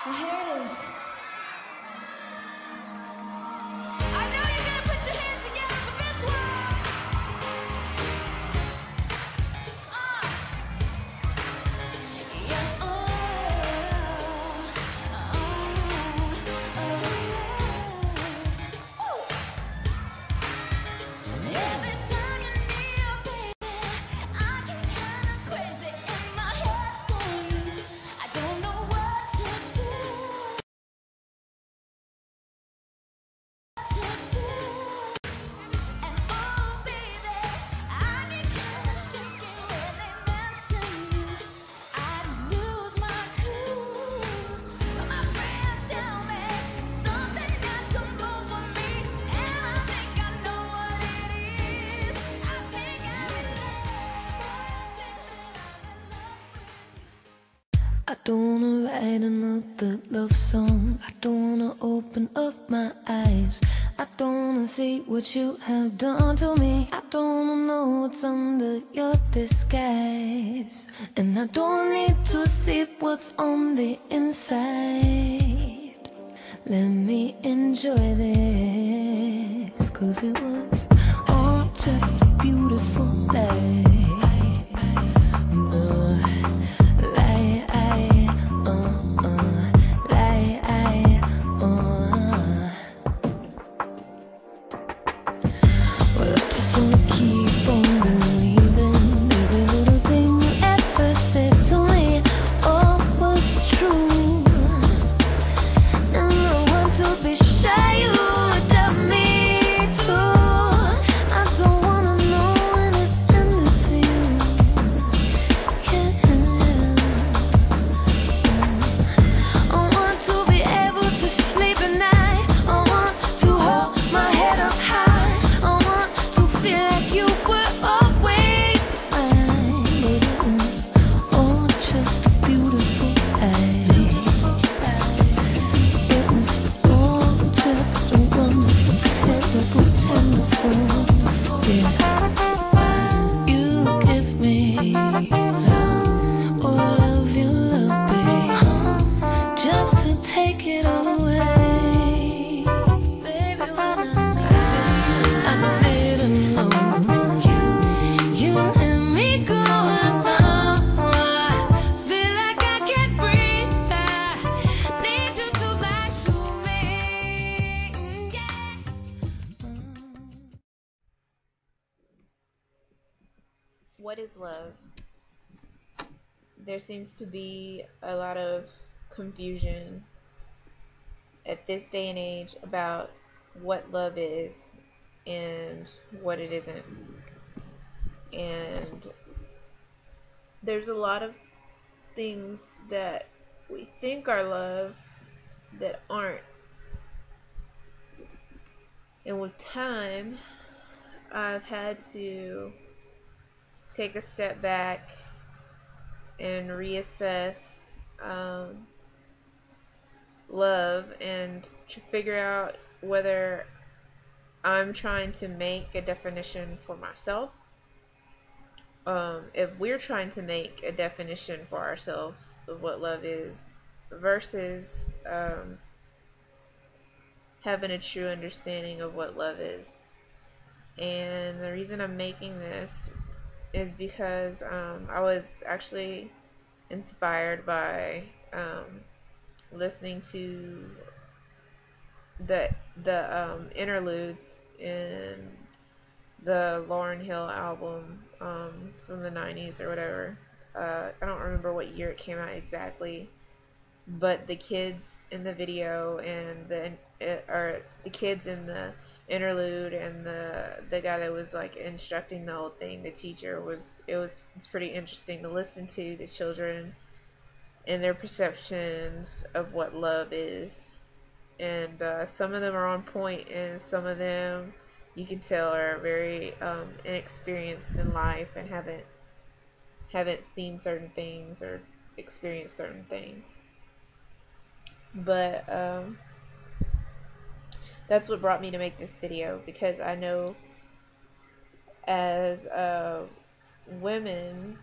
Well, here it is. I know you're gonna put your hands together for this one. Yeah, every time you're near, baby, I get kinda crazy in my head for you. I don't know what to do. And oh, baby, I get kinda shaky when they mention you. I just lose my cool. But my friends tell me something that's come over me, and I think I know what it is. I think I'm in love. I don't wanna write another love song. I don't wanna open up my eyes. I don't wanna see what you have done to me. I don't wanna know what's under your disguise. And I don't need to see what's on the inside. Let me enjoy this, 'cause it was all just a beautiful lie. Well, I just wanna keep on believing every little thing you ever said to me all was true. And I want to be sure you would love me too. I don't wanna know when it ended for you. Yeah. I want to be able to sleep at night. I want to hold my head up high. I want to feel like you were always mine. But it was all just a beautiful lie. It was all just a wonderful, terrible, wonderful. Yeah. You give me all of your love, babe, just to take it all away. Baby, when I didn't know you let me go, and now I feel like I can't breathe. I need you to lie to me. Yeah. What is love? There seems to be a lot of confusion at this day and age about what love is and what it isn't. And there's a lot of things that we think are love that aren't. And with time, I've had to take a step back and reassess love and to figure out whether I'm trying to make a definition for myself. If we're trying to make a definition for ourselves of what love is versus having a true understanding of what love is. And the reason I'm making this is because I was actually inspired by listening to the interludes in the Lauryn Hill album from the 90s or whatever. I don't remember what year it came out exactly, but the kids in the video and the kids in the interlude and the guy that was like instructing the whole thing, the teacher, it's pretty interesting to listen to the children and their perceptions of what love is. And some of them are on point, and some of them you can tell are very inexperienced in life and haven't seen certain things or experienced certain things. But that's what brought me to make this video, because I know as women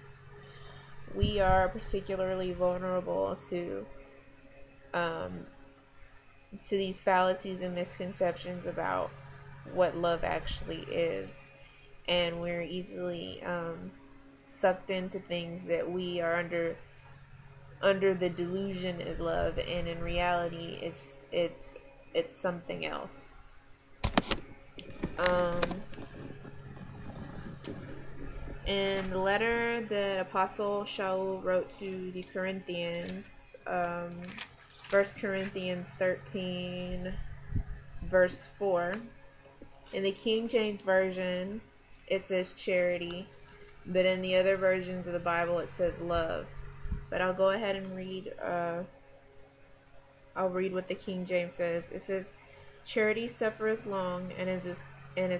we are particularly vulnerable to to these fallacies and misconceptions about what love actually is. And we're easily sucked into things that we are under the delusion is love, and in reality it's something else. In the letter that Apostle Shaul wrote to the Corinthians, 1 Corinthians 13 verse 4, in the King James Version it says charity, but in the other versions of the Bible it says love. But I'll go ahead and read I'll read what the King James says. It says, charity suffereth long and is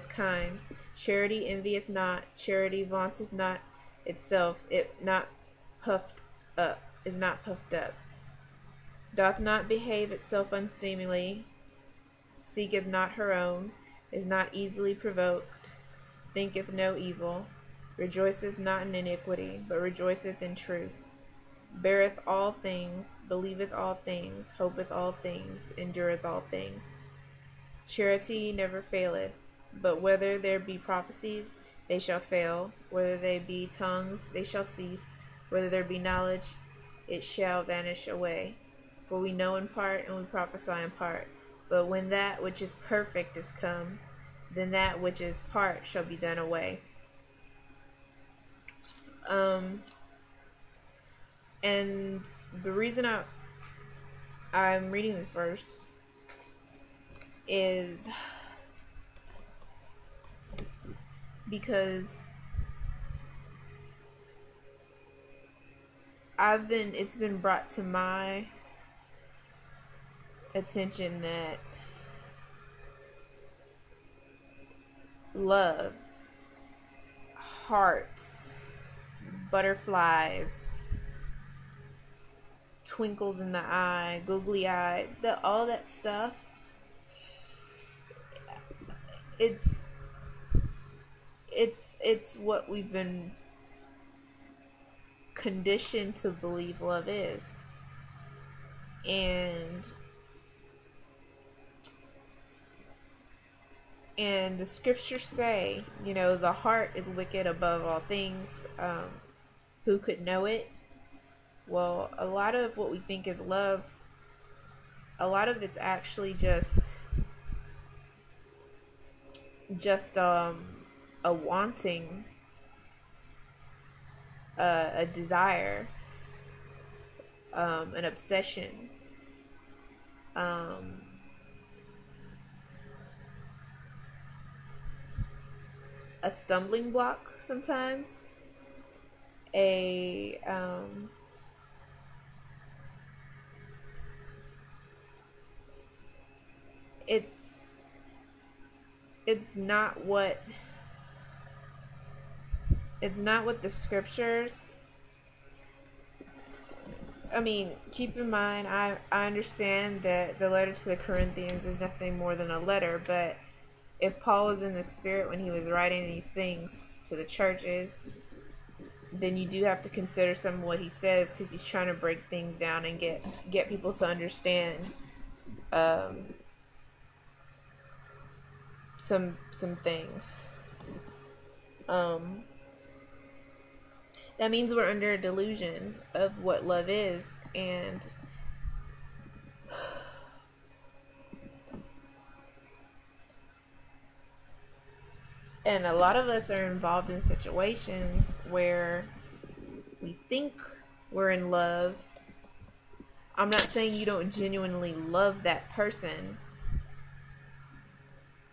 kind. Charity envieth not. Charity vaunteth not itself. It not puffed up. Is not puffed up. Doth not behave itself unseemly. Seeketh not her own. Is not easily provoked. Thinketh no evil. Rejoiceth not in iniquity, but rejoiceth in truth. Beareth all things, believeth all things, hopeth all things, endureth all things. Charity never faileth, but whether there be prophecies, they shall fail. Whether they be tongues, they shall cease. Whether there be knowledge, it shall vanish away. For we know in part, and we prophesy in part. But when that which is perfect is come, then that which is part shall be done away. And the reason I'm reading this verse is because it's been brought to my attention that love, hearts, butterflies, twinkles in the eye, googly eye, all that stuff, it's what we've been conditioned to believe love is. And the scriptures say, the heart is wicked above all things. Who could know it? Well, a lot of what we think is love, a lot of it's actually just a wanting, a desire, an obsession, a stumbling block sometimes, it's not what the scriptures. I mean, keep in mind, I understand that the letter to the Corinthians is nothing more than a letter, but if Paul was in the spirit when he was writing these things to the churches, then you do have to consider some of what he says, because he's trying to break things down and get people to understand some things. That means we're under a delusion of what love is, and a lot of us are involved in situations where we think we're in love. I'm not saying you don't genuinely love that person,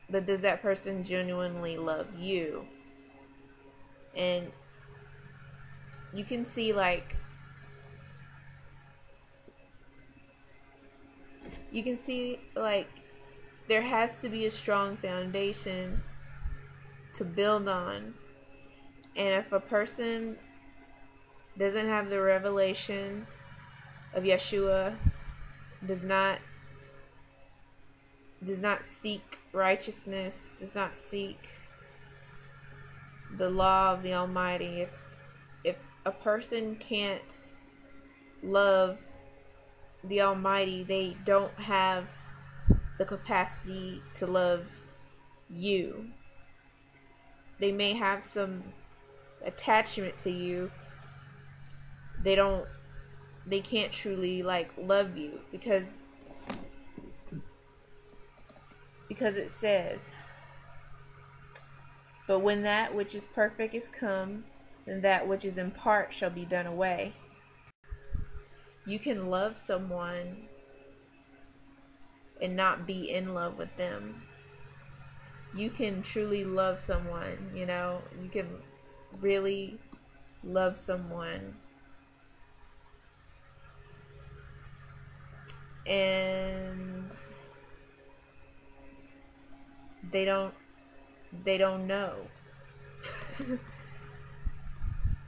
but does that person genuinely love you? And you can see, there has to be a strong foundation to build on. And if a person doesn't have the revelation of Yeshua, does not seek righteousness, does not seek the law of the Almighty, if a person can't love the Almighty, they don't have the capacity to love you. They may have some attachment to you. They can't truly like love you because it says, but when that which is perfect is come, then that which is in part shall be done away. You can love someone and not be in love with them. You can truly love someone, you know, you can really love someone and they don't know.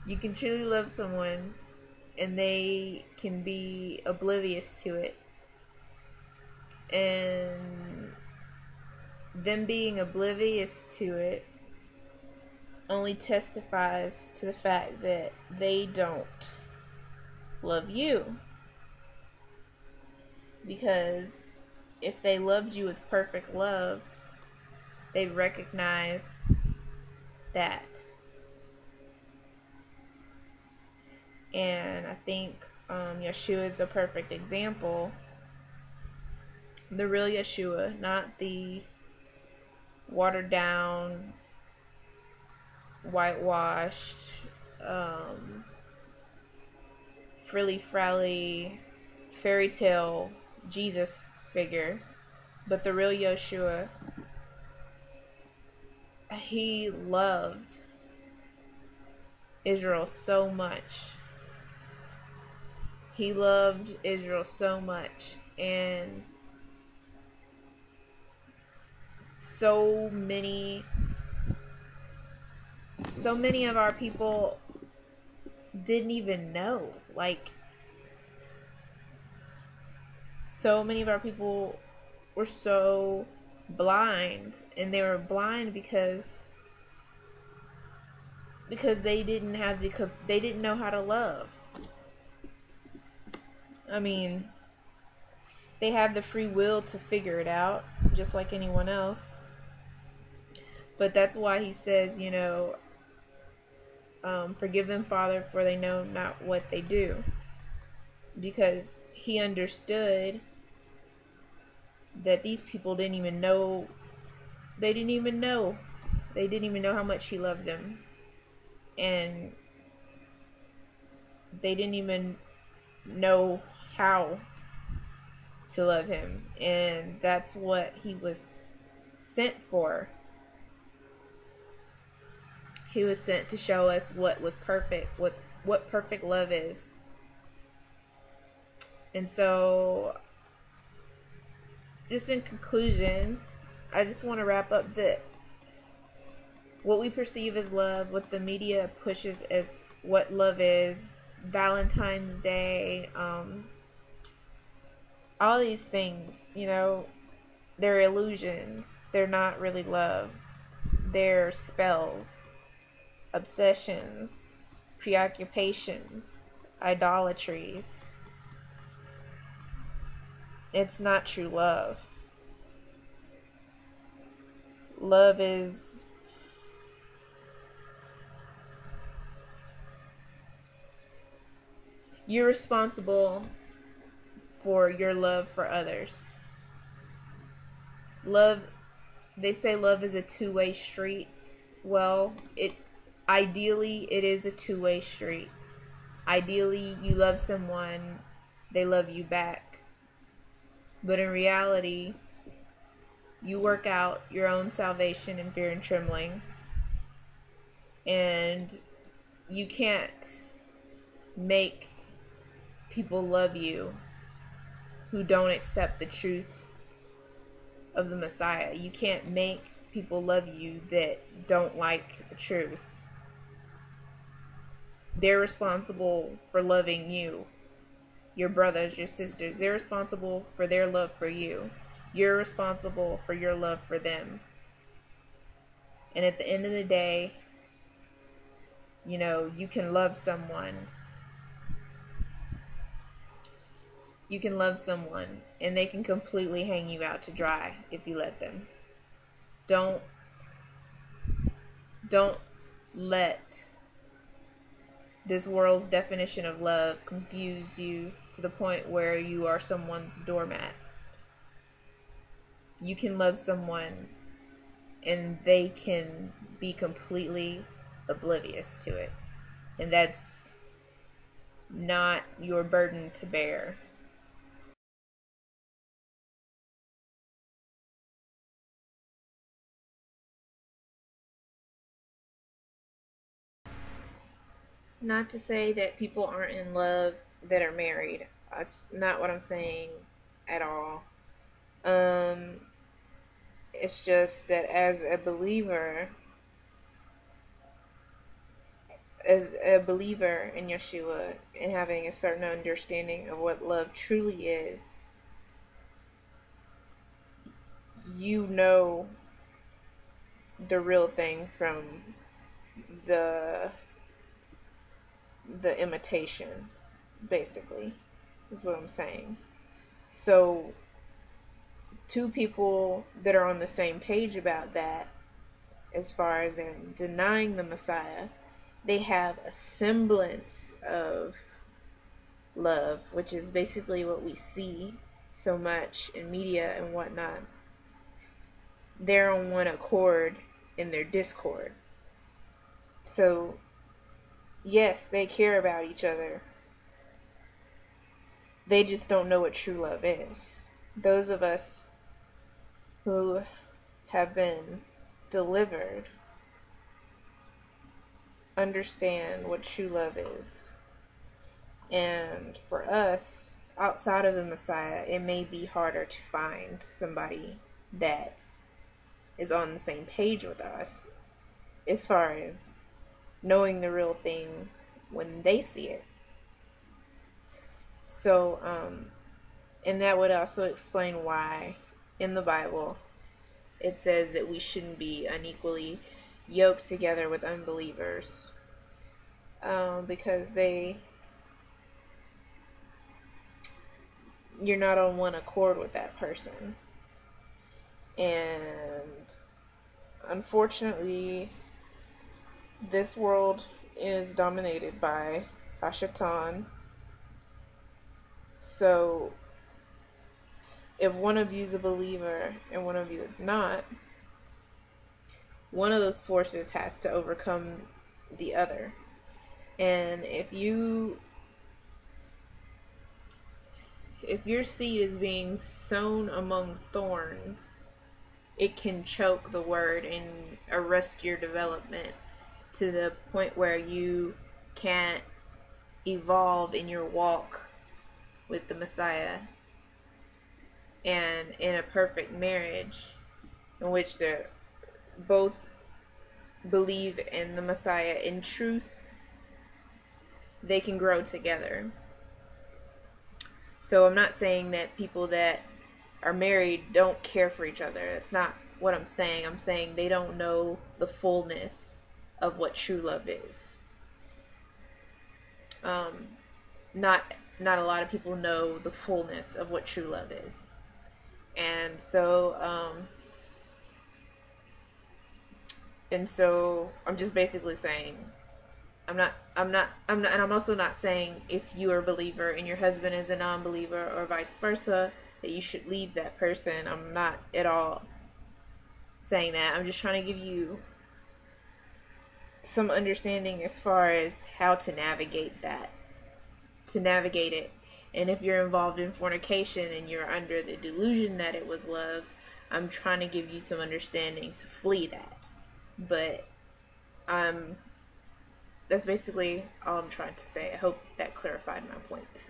You can truly love someone and they can be oblivious to it. And them being oblivious to it only testifies to the fact that they don't love you. Because if they loved you with perfect love, they recognize that. And I think Yeshua is a perfect example. The real Yeshua, not the watered down, whitewashed, frilly-frally, fairy tale Jesus figure, but the real Yeshua. He loved Israel so much. He loved Israel so much, and so many of our people didn't even know. Like, so many of our people were so blind, and they were blind because they didn't know how to love. I mean, they have the free will to figure it out, just like anyone else. But that's why he says, you know, forgive them, Father, for they know not what they do. Because he understood that these people didn't even know. They didn't even know how much he loved them. And they didn't even know how to love him. And that's what he was sent for. He was sent to show us what was perfect, what perfect love is. And so, just in conclusion, I just want to wrap up that what we perceive as love, what the media pushes as what love is, Valentine's Day, all these things, you know, they're illusions. They're not really love. They're spells, obsessions, preoccupations, idolatries. It's not true love. Love is you're responsible for your love for others. Love, they say love is a two-way street. Well, ideally it is a two-way street. Ideally, you love someone, they love you back. But in reality, you work out your own salvation in fear and trembling. And you can't make people love you who don't accept the truth of the Messiah. You can't make people love you that don't like the truth. They're responsible for loving you. Your brothers, your sisters, they're responsible for their love for you. You're responsible for your love for them. And at the end of the day, you know, you can love someone You can love someone and they can completely hang you out to dry if you let them. Don't let this world's definition of love confuse you to the point where you are someone's doormat. You can love someone and they can be completely oblivious to it. And that's not your burden to bear. Not to say that people aren't in love that are married. That's not what I'm saying at all. It's just that as a believer in Yeshua and having a certain understanding of what love truly is, you know the real thing from the imitation, basically, is what I'm saying. So two people that are on the same page about that, as far as in denying the Messiah, they have a semblance of love, which is basically what we see so much in media and whatnot. They're on one accord in their discord. So, yes, they care about each other. They just don't know what true love is. Those of us who have been delivered understand what true love is. And for us, outside of the Messiah, it may be harder to find somebody that is on the same page with us as far as knowing the real thing when they see it. So, and that would also explain why in the Bible it says that we shouldn't be unequally yoked together with unbelievers, because you're not on one accord with that person. And unfortunately, this world is dominated by Ashatan. So if one of you is a believer and one of you is not, one of those forces has to overcome the other. And if your seed is being sown among thorns, it can choke the word and arrest your development to the point where you can't evolve in your walk with the Messiah and in a perfect marriage in which they're both believe in the Messiah in truth. They can grow together. So I'm not saying that people that are married don't care for each other. That's not what I'm saying. I'm saying they don't know the fullness of what true love is. Not a lot of people know the fullness of what true love is. And so I'm just basically saying I'm also not saying if you are a believer and your husband is a non-believer or vice versa that you should leave that person. I'm not at all saying that. I'm just trying to give you some understanding as far as how to navigate it. And if you're involved in fornication and you're under the delusion that it was love, I'm trying to give you some understanding to flee that. But that's basically all I'm trying to say. I hope that clarified my point.